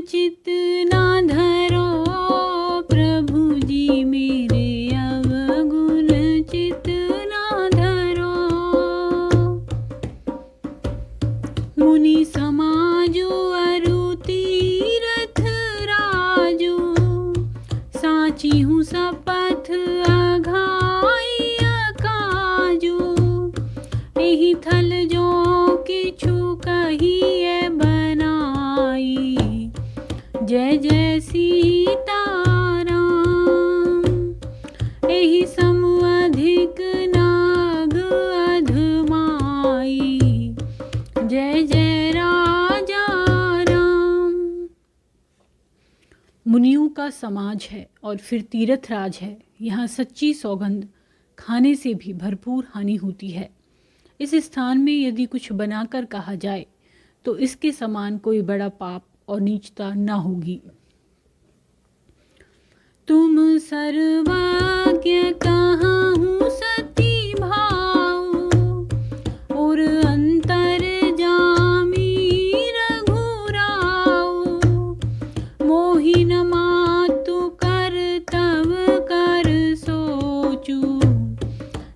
चित ना धरो, प्रभु जी मेरे अवगुण चित ना धरो। मुनि समाजो अरु तीरथ राजो, साची हूँ शपथ अघाई काजो। एहि थल जो किछु कहिए बनाई, जय जय सीताराम। एहि सम अधिक नाग अधमाई, जय जय राजा राम। मुनियों का समाज है और फिर तीर्थ राज है। यहाँ सच्ची सौगंध खाने से भी भरपूर हानि होती है। इस स्थान में यदि कुछ बनाकर कहा जाए तो इसके समान कोई बड़ा पाप और नीचता न होगी। तुम सर्वज्ञ कहाँ हूँ सती भाऊ, और अंतर जामी रघुराऊ। मोहिन मातु कर तब कर सोचू,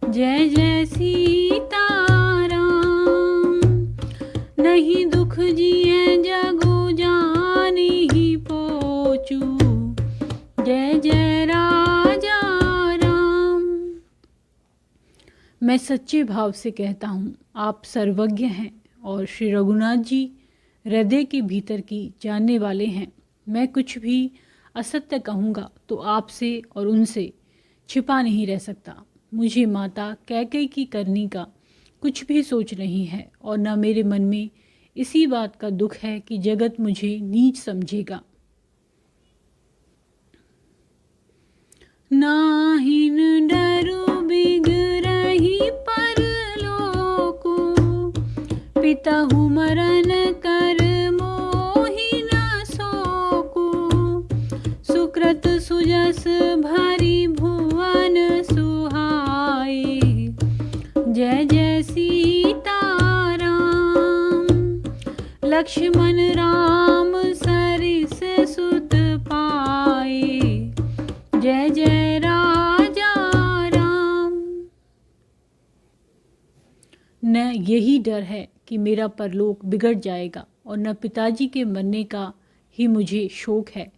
जय जय सीताराम। नहीं दुख जिए जगु जानी ही पोचू, जय जय राजा राम। मैं सच्चे भाव से कहता हूँ, आप सर्वज्ञ हैं और श्री रघुनाथ जी हृदय के भीतर की जानने वाले हैं। मैं कुछ भी असत्य कहूँगा तो आपसे और उनसे छिपा नहीं रह सकता। मुझे माता कैकेयी की करनी का कुछ भी सोच नहीं है और न मेरे मन में इसी बात का दुख है कि जगत मुझे नीच समझेगा। नाहिन डरु बिगरहि परलोकु, पिताहु मरण कर मोहि न सोकु। सुकृत सुजस भरी भुवन सुहाए, जय जय सीताराम। लक्ष्मण राम सरिस सुत पाए, जय जय राजा राम। न यही डर है कि मेरा परलोक बिगड़ जाएगा और न पिताजी के मरने का ही मुझे शोक है,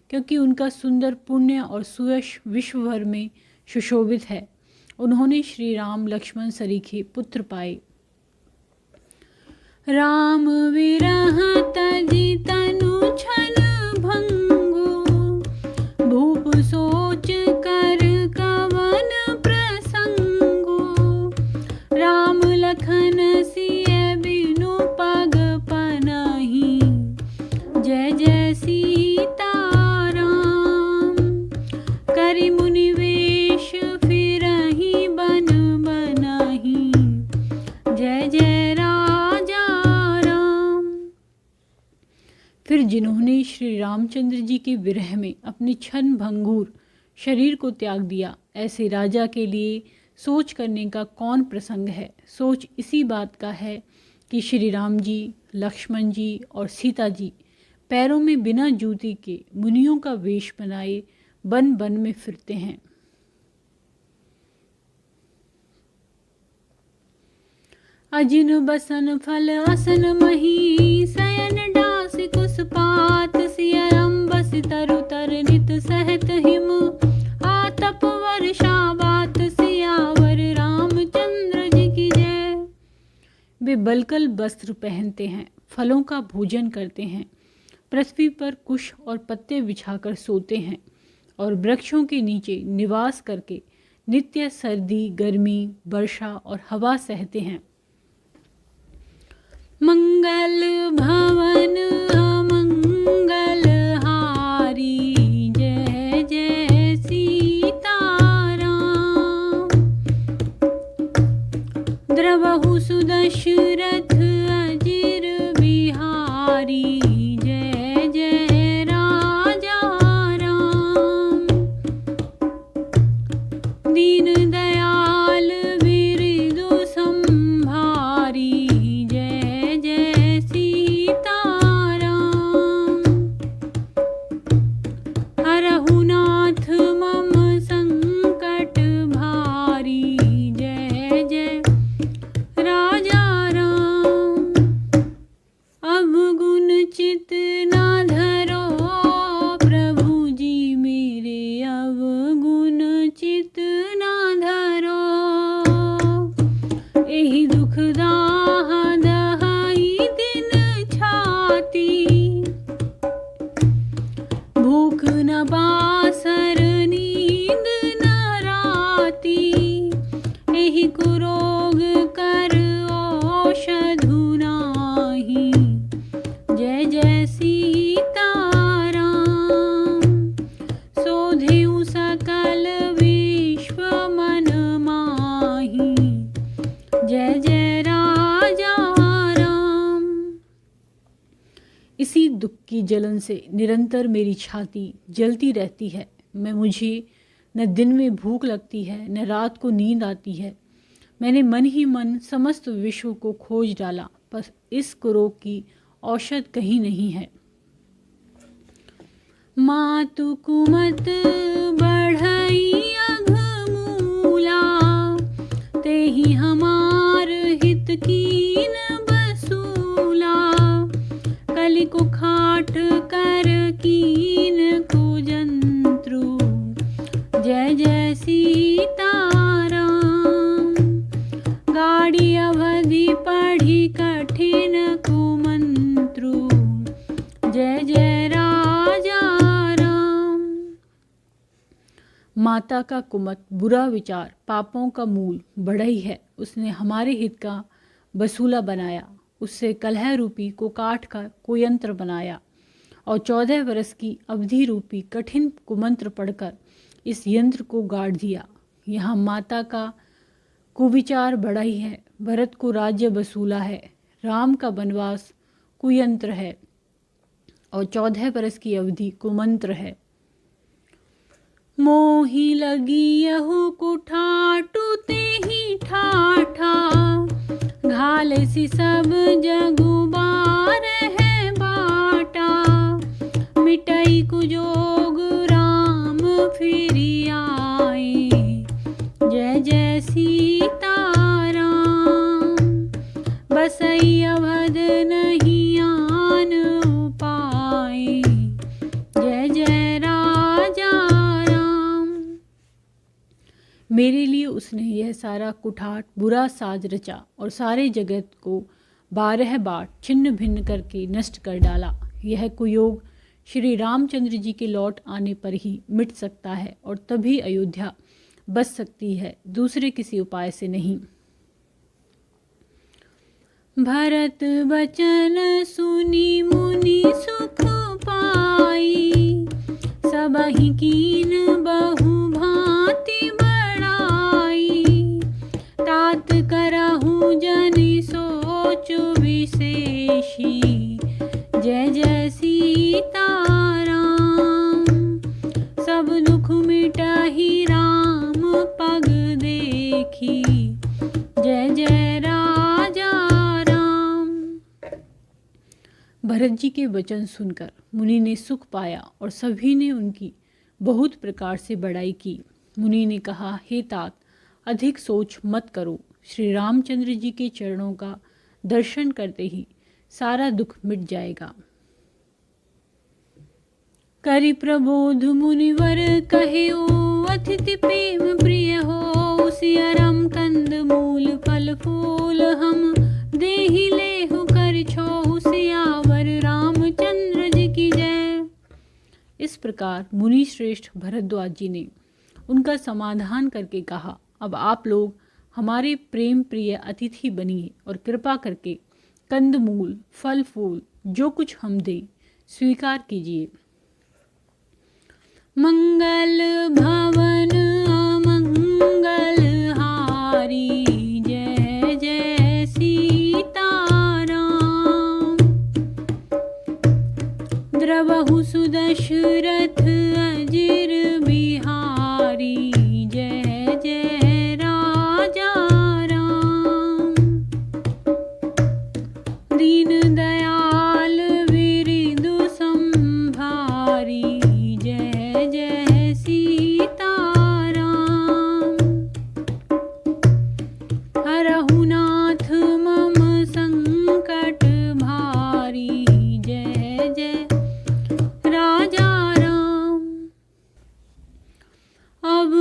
क्योंकि उनका सुंदर पुण्य और सुयश विश्व भर में सुशोभित है। उन्होंने श्री राम लक्ष्मण सरीखे पुत्र पाए। राम विरह तजि तनु छन भंगु, भूप सोच कर कवन प्रसंगु। राम लखन सिय बिनु पग पनहि, जय जय सीताराम। करि मुनि वेश फिरहि बन बनहि, जय जय राजा राम। फिर जिन्होंने श्री रामचंद्र जी के विरह में अपने छन भंगुर शरीर को त्याग दिया, ऐसे राजा के लिए सोच करने का कौन प्रसंग है। सोच इसी बात का है कि श्री राम जी, लक्ष्मण जी और सीता जी पैरों में बिना जूती के मुनियों का वेश बनाए वन वन में फिरते हैं। अजिन बसन फल असन मही, शयन डास कुस पात। सिय अम्बस तरु तर नित सहत हिम, आतप वर्षा बात। सियावर रामचंद्र जी की जय। वे बलकल वस्त्र पहनते हैं, फलों का भोजन करते हैं, पृथ्वी पर कुश और पत्ते बिछाकर सोते हैं और वृक्षों के नीचे निवास करके नित्य सर्दी, गर्मी, वर्षा और हवा सहते हैं। मंगल भवन अमंगल हारी, जय जय सीताराम। द्रवहु सुदशरथ अजिर बिहारी, जय जय राजा राम। दीन दयाल बिरदु संभारी, जय जय सीताराम। इसी दुख की जलन से निरंतर मेरी छाती जलती रहती है। मुझे न दिन में भूख लगती है न रात को नींद आती है। मैंने मन ही मन समस्त विश्व को खोज डाला, पर इस कुरोग की औषध कहीं नहीं है। मातु कुमत बढ़ई अघमूला, तेहि हमार हित कीन बसूला। कलि कुखाट कर कीन कुजंत्रु, जय जय सीताराम। गाड़ी अवधि पढ़ी कठिन कुमंत्रु, जय जय राजा राम। माता का कुमत बुरा विचार पापों का मूल बढ़ई है। उसने हमारे हित का बसूला बनाया, उससे कलह रूपी को काठ का कुयंत्र बनाया और 14 वर्ष की अवधि रूपी कठिन कुमंत्र पढ़कर इस यंत्र को गाड़ दिया। यहाँ माता का कुविचार बढ़ई है, भरत को राज्य बसूला है, राम का वनवास कुयंत्र है और 14 वर्ष की अवधि कुमंत्र है। मोहि लगी यहु कुठाटु तेहि ठाठा, घाल सी सब जगु बार है बाटा। मिटई कुजोग राम फिरि आए, जय जय सीताराम। बसई अवध नहीं आन पाए, जय जय राजा राम। मेरे लिए उसने यह सारा कुठाट बुरा साज रचा और सारे जगत को 12 बाट छिन्न भिन्न करके नष्ट कर डाला। यह कुयोग श्री रामचंद्र जी के लौट आने पर ही मिट सकता है और तभी अयोध्या बच सकती है, दूसरे किसी उपाय से नहीं। भरत बचन सुनी मुनि सुख पाई, सबहि कीन बहु भांति बड़ाई। तात करहु जनि सोच विशेषी, जय जय सीताराम। सब दुख मिटहि राम पग देखी, जय जय राजा राम। भरत जी के वचन सुनकर मुनि ने सुख पाया और सभी ने उनकी बहुत प्रकार से बड़ाई की। मुनि ने कहा, हे तात, अधिक सोच मत करो। श्री रामचंद्र जी के चरणों का दर्शन करते ही सारा दुख मिट जाएगा। करि प्रबोध मुनिवर कहे, ओ अतिथि प्रेम प्रिय हो। सियरम कंद मूल फल फूल हम देहि लेहु कर छोहु। सियावर रामचंद्र जी की जय। इस प्रकार मुनि श्रेष्ठ भरद्वाज जी ने उनका समाधान करके कहा, अब आप लोग हमारे प्रेम प्रिय अतिथि बनिए और कृपा करके कंदमूल फल फूल जो कुछ हम दें स्वीकार कीजिए। मंगल भवन अमंगल हारी, जय जय सीताराम। द्रवहु सुदशरथ अजिर बिहारी, जय जय राजा राम। दीन दयाल विरिदु संभारी, जय जय सीताराम। हरहु नाथ मम संकट भारी, जय जय राजा राम। अब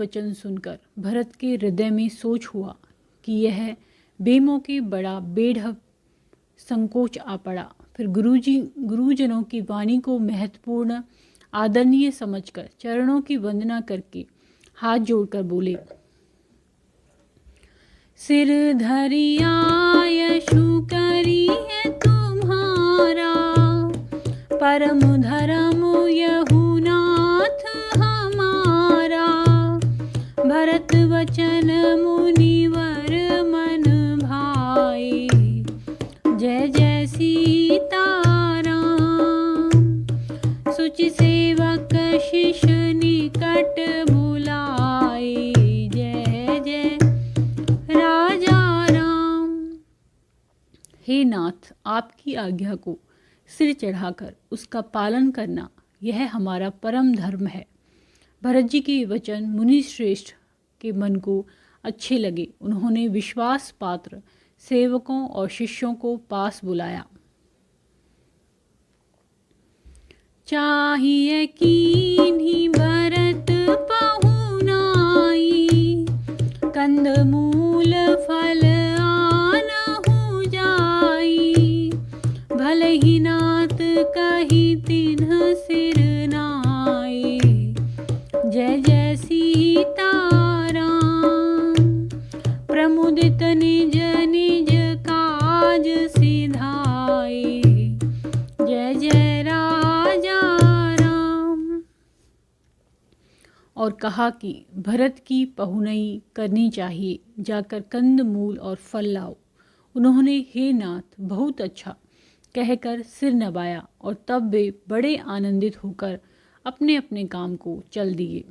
वचन सुनकर भरत के हृदय में सोच हुआ कि यह बेमौके बड़ा बेढब संकोच आ पड़ा। फिर गुरुजनों की वाणी को महत्वपूर्ण आदरणीय समझकर चरणों की वंदना करके हाथ जोड़कर बोले, सिर धरिया यशु करिए तुम्हारा, परम धर्म यहुनाथ हमारा। भरत वचन मुनिवर मन भाए, जय जय सीताराम। सुचि सेवक शिष निकट बुलाए, जय जय राजा राम। हे नाथ, आपकी आज्ञा को सिर चढ़ाकर उसका पालन करना यह हमारा परम धर्म है। भरत जी के वचन मुनि श्रेष्ठ के मन को अच्छे लगे। उन्होंने विश्वास पात्र सेवकों और शिष्यों को पास बुलाया। चाहिए कीन्ही भरत पहुनाई, कंद मूल फल आनहु जाई। भले ही नाथ कही तिन्ह सिर नाई, जय जय सीताराम। प्रमुदित निज निज काज सिधाए, जय जय राजा राम। और कहा कि भरत की पहुनई करनी चाहिए, जाकर कंद मूल और फल लाओ। उन्होंने हे नाथ बहुत अच्छा कहकर सिर नवाया और तब वे बड़े आनंदित होकर अपने अपने काम को चल दिए।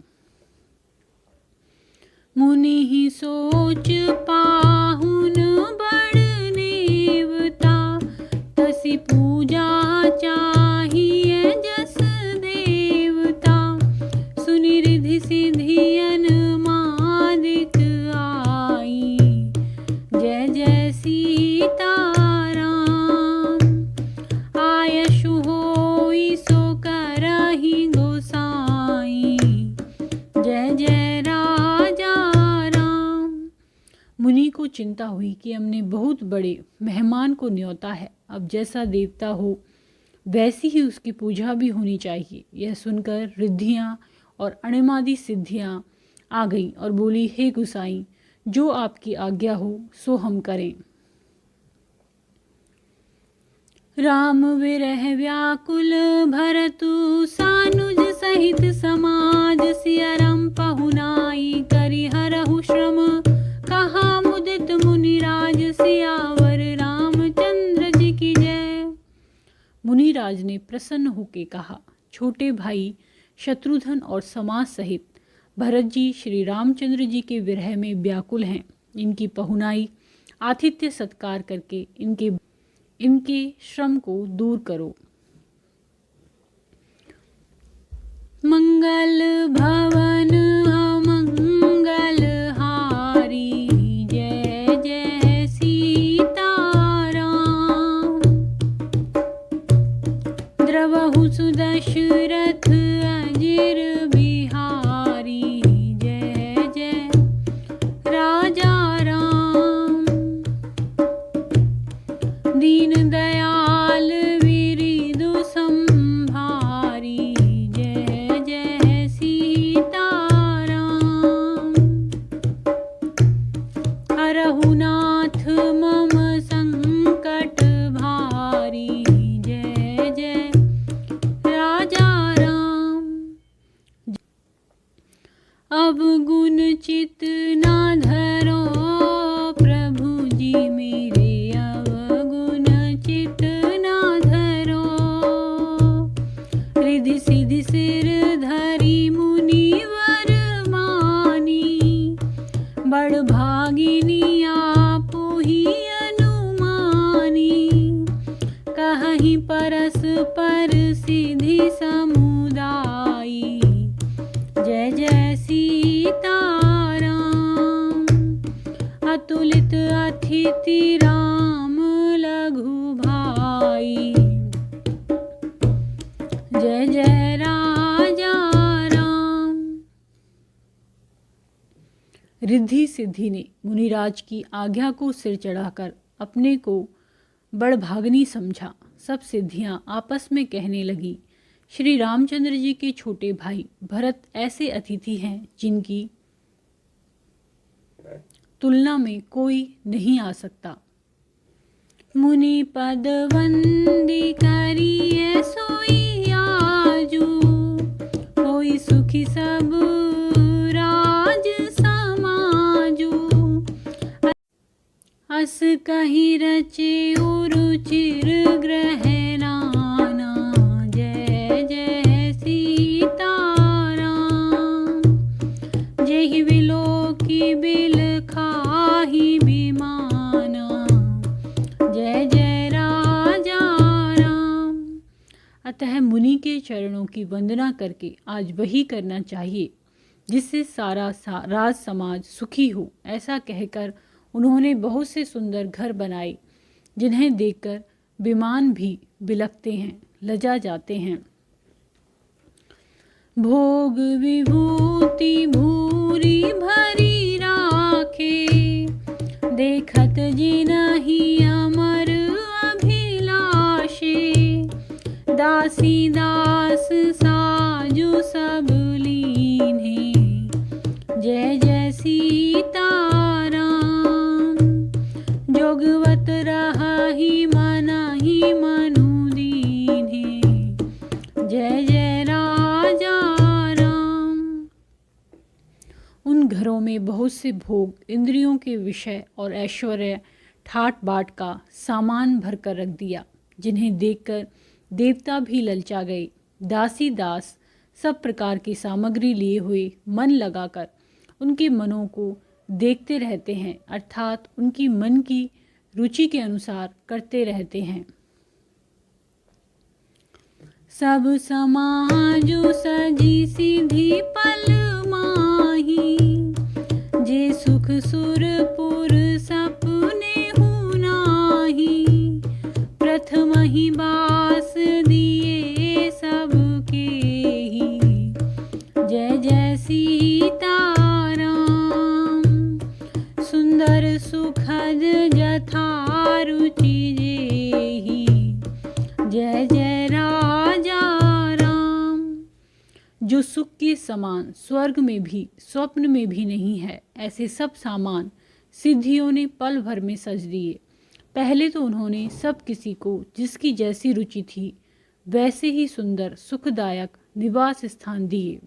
मुनि ही सोच पाहुन बड़ नेवता, तसी पूजा चाहिए जस देवता। सुनि रिधि सिद्धि अनुमादिक आई, जय जय सीताराम। आयशु होई सो करहि गोसाई, जय जय राजा राम। मुनि को चिंता हुई कि हमने बहुत बड़े मेहमान को न्योता है, अब जैसा देवता हो वैसी ही उसकी पूजा भी होनी चाहिए। यह सुनकर रिद्धियाँ और अणिमादी सिद्धियाँ आ गईं और बोली, हे गुसाई, जो आपकी आज्ञा हो सो हम करें। राम विरह व्याकुल भरतु सानुज सहित समाज, सियरम पहुनाई करि हरहु श्रम। कहा मुदित मुनिराज, सियावर रामचंद्र जी की जय। मुनिराज ने प्रसन्न होकर कहा, छोटे भाई शत्रुघ्न और समाज सहित भरत जी श्री रामचंद्र जी के विरह में व्याकुल हैं। इनकी पहुनाई आतिथ्य सत्कार करके इनके श्रम को दूर करो। मंगल भवन अमंगल हारी, जय जय सीताराम। द्रवहु सुदशरथ अजिर बिहारी, जय जय राजा राम। दीन दयाल विरिदु संभारी, जय जय सीताराम। हरहु नाथ मम संकट भारी, जय जय राजा राम। अब गुण चित ना धरो प्रभु जी मेरे, अवगुण चित ना धरो। रिधि सिधि सिर धरी मुनिवर मानी, बड़ भागिनी आपु ही अनुमानी। कहीं परस्पर सिद्धि समुदायी, जय जय सीताराम। अतुलित अतिथि राम लघु भाई, जय जय राजा राम। रिद्धि सिद्धि ने मुनिराज की आज्ञा को सिर चढ़ाकर अपने को बड़भागनी समझा। सब सिद्धियां आपस में कहने लगी, श्री रामचंद्र जी के छोटे भाई भरत ऐसे अतिथि हैं जिनकी तुलना में कोई नहीं आ सकता। मुनि पद वंदी करिए सोई आजू, होई सुखी सब राज समाजू। अस कहीं रचे रुचिर ग्रह नाना, जय जय सीताराम। जय विलो की बिल खाही विमाना, जय जय राजा राम। अतः मुनि के चरणों की वंदना करके आज वही करना चाहिए जिससे सारा राज समाज सुखी हो। ऐसा कहकर उन्होंने बहुत से सुंदर घर बनाए जिन्हें देखकर विमान भी बिलखते हैं, लजा जाते हैं। भोग विभूति भूरी भरी राखे, देखत जिनहि अमर अभिलाषे। दासी दास साजु सब लीन्हे, जय जय सीताराम। जोगवत रही मनहि मनु दीन्हे, जय जय राजा राम। उन घरों में बहुत से भोग, इंद्रियों के विषय और ऐश्वर्य ठाट बाट का सामान भर कर रख दिया, जिन्हें देखकर देवता भी ललचा गए। दासी दास सब प्रकार की सामग्री लिए हुए मन लगाकर उनके मनों को देखते रहते हैं, अर्थात उनकी मन की रुचि के अनुसार करते रहते हैं। सब समाजु सजी सीधी पल माही, जे सुख सुरपुर सपने हूँ नाही। प्रथम ही बास दिए सबके ही, जय जय सीताराम। सुंदर सुखद जथा रुचि जेहि, जय जय राजा राम। जो सुख के समान स्वर्ग में भी स्वप्न में भी नहीं है, ऐसे सब सामान सिद्धियों ने पल भर में सज दिए। पहले तो उन्होंने सब किसी को जिसकी जैसी रुचि थी वैसे ही सुंदर सुखदायक निवास स्थान दिए।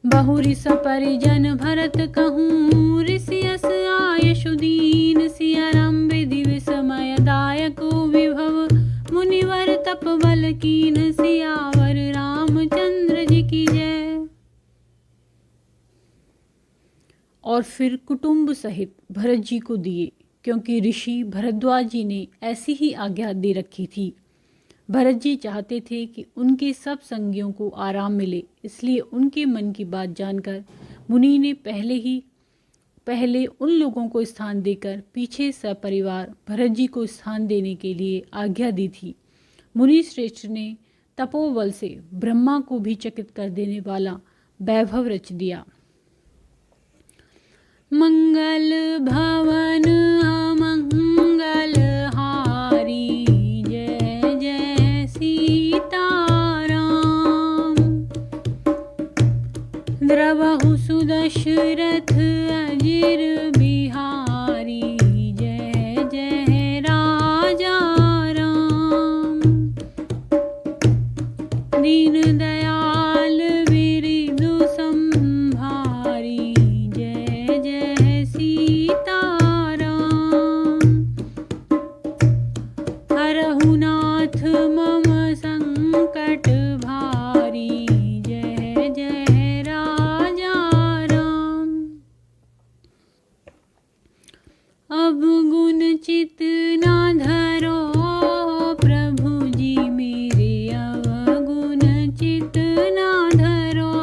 बहुरी सपरिजन भरत कहूँ, ऋषियस आयशुदीन। सियाराम विधि विस्मय दायक विभव, मुनिवर तप बल कीन। सियावर रामचंद्र जी की जय। और फिर कुटुंब सहित भरत जी को दिए, क्योंकि ऋषि भरद्वाज जी ने ऐसी ही आज्ञा दे रखी थी। भरत जी चाहते थे कि उनके सब संगियों को आराम मिले, इसलिए उनके मन की बात जानकर मुनि ने पहले उन लोगों को स्थान देकर पीछे सपरिवार भरत जी को स्थान देने के लिए आज्ञा दी थी। मुनि श्रेष्ठ ने तपोबल से ब्रह्मा को भी चकित कर देने वाला वैभव रच दिया। मंगल भवन अमंगल हारी, जय जय सीताराम। द्रवहु सुदशरथ अजिर बिहारी, जय जय राजा राम। दीन दयाल बिरिदु संभारी, जय जय सीताराम। हरहु नाथ मम संकट भारी, जय जय राजा राम। अब गुण चित ना धरो प्रभु जी मेरे, अवगुण चित ना धरो।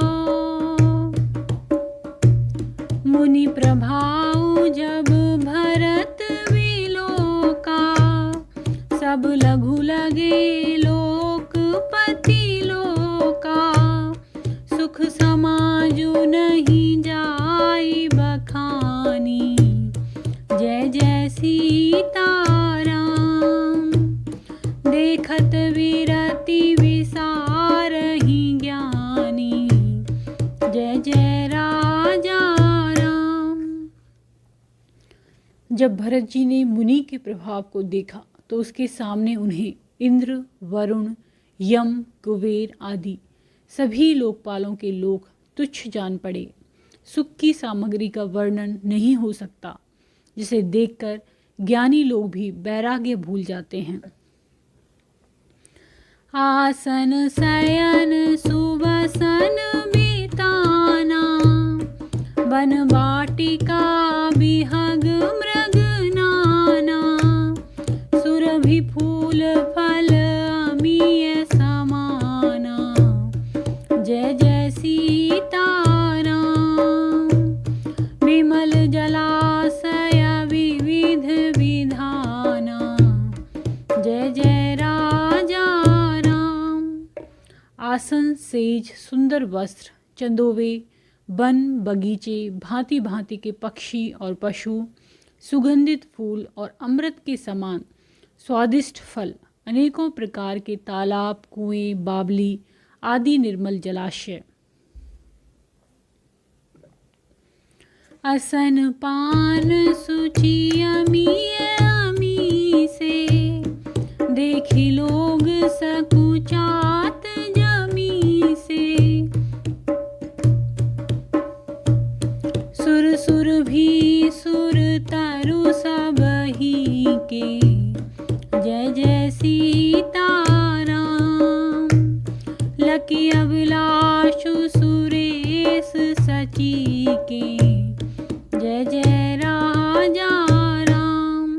मुनि प्रभाव जब भरत विलोका, सब लघु लगे लोकपति लोका। सुख समाजु नहीं जाय जब भरत जी ने मुनि के प्रभाव को देखा तो उसके सामने उन्हें इंद्र, वरुण, यम, कुबेर आदि सभी लोकपालों के लोग तुच्छ जान पड़े। सुख की सामग्री का वर्णन नहीं हो सकता, जिसे देखकर ज्ञानी लोग भी वैराग्य भूल जाते हैं। आसन शयन सुवसन बिताना, वन वाटिका बिहग मृग नाना, सुरभि फूल फल अमीय समाना, जय जय सीताराम। विमल जलाशय विविध विधाना, जय जय राजा राम। आसन, सेज, सुंदर वस्त्र, चंदोवे, वन बगीचे, भांति भांति के पक्षी और पशु, सुगंधित फूल और अमृत के समान स्वादिष्ट फल, अनेकों प्रकार के तालाब, कुएं, बावली आदि निर्मल जलाशय। असन पान सुचि अमीय अमी से, देखी लोग सकुचात जमी से, सुर सुर भी सुर तरु सबही के, जय जय सीताराम। लकी अभिलाषु सुरेश सची के, जय जय राजा राम।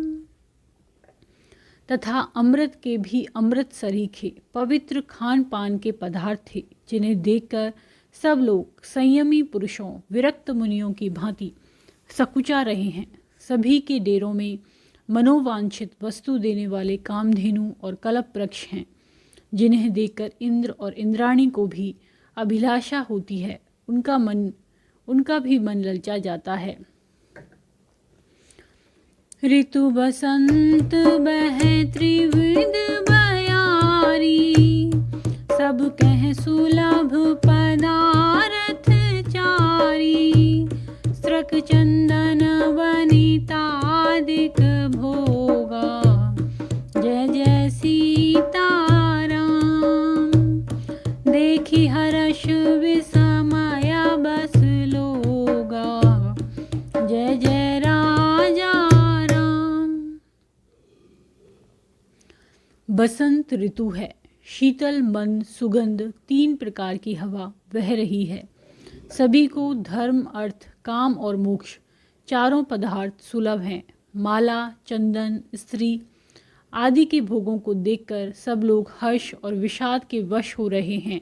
तथा अमृत के भी अमृत सरीखे पवित्र खान पान के पदार्थ थे, जिन्हें देखकर सब लोग संयमी पुरुषों, विरक्त मुनियों की भांति सकुचा रहे हैं। सभी के डेरों में मनोवांछित वस्तु देने वाले कामधेनु और कल्प वृक्ष हैं, जिन्हें देखकर इंद्र और इंद्राणी को भी अभिलाषा होती है, उनका भी मन ललचा जाता है। ऋतु बसंत बह त्रिविध बयारी, सब कह सुलभ पदारथ चारी, स्त्रक चंदन वनितादिक भोगा, जय जय सीताराम। देखी हर्ष विस्मय बस लोगा, जय जय राजा राम। बसंत ऋतु है, शीतल मंद सुगंध 3 प्रकार की हवा बह रही है। सभी को धर्म, अर्थ, काम और मोक्ष चारों पदार्थ सुलभ हैं। माला, चंदन, स्त्री आदि के भोगों को देखकर सब लोग हर्ष और विषाद के वश हो रहे हैं।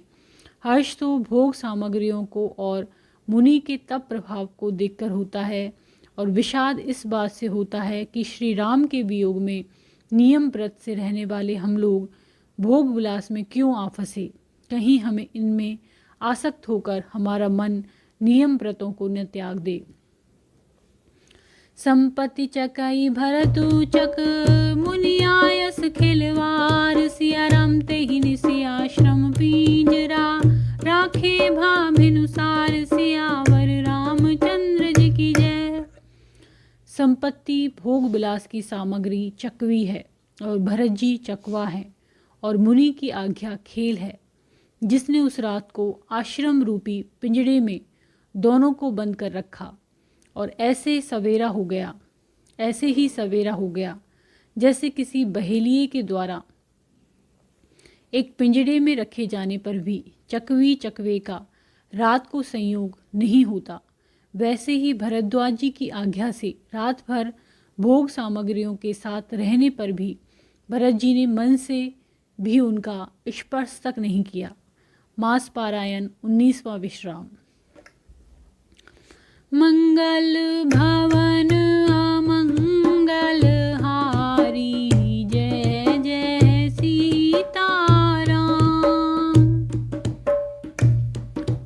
हर्ष तो भोग सामग्रियों को और मुनि के तप प्रभाव को देखकर होता है, और विषाद इस बात से होता है कि श्री राम के वियोग में नियम व्रत से रहने वाले हम लोग भोग विलास में क्यों आ फंसे। कहीं हमें इनमें आसक्त होकर हमारा मन नियम व्रतों को न त्याग दे। संपत्ति चकई भरतु चक मुनियायस खिलवार, सिया रमते ही निसि आश्रम पिंजरा, राखे भाभिनुसार, सियावर रामचंद्र जी की जय। संपत्ति भोग विलास की सामग्री चकवी है और भरत जी चकवा है, और मुनि की आज्ञा खेल है। जिसने उस रात को आश्रम रूपी पिंजड़े में दोनों को बंद कर रखा, और ऐसे ही सवेरा हो गया जैसे किसी बहेलिए के द्वारा एक पिंजड़े में रखे जाने पर भी चकवी चकवे का रात को संयोग नहीं होता, वैसे ही भरद्वाज जी की आज्ञा से रात भर भोग सामग्रियों के साथ रहने पर भी भरत जी ने मन से भी उनका स्पर्श तक नहीं किया। मास पारायण 19वां विश्राम। मंगल भवन अमंगल हारी, जय जय सीताराम।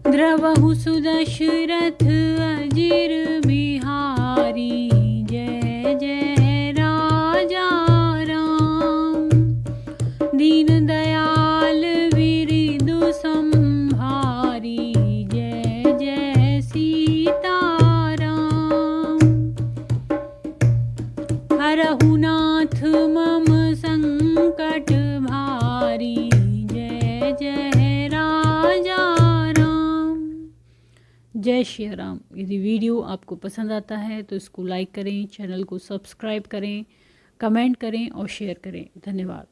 द्रवहु सुदशरथ अजिर बिहारी, जय जय राजा राम। दीन दयाल विरिदु संभारी, जय जय सीताराम। जय श्री राम। यदि वीडियो आपको पसंद आता है तो इसको लाइक करें, चैनल को सब्सक्राइब करें, कमेंट करें और शेयर करें। धन्यवाद।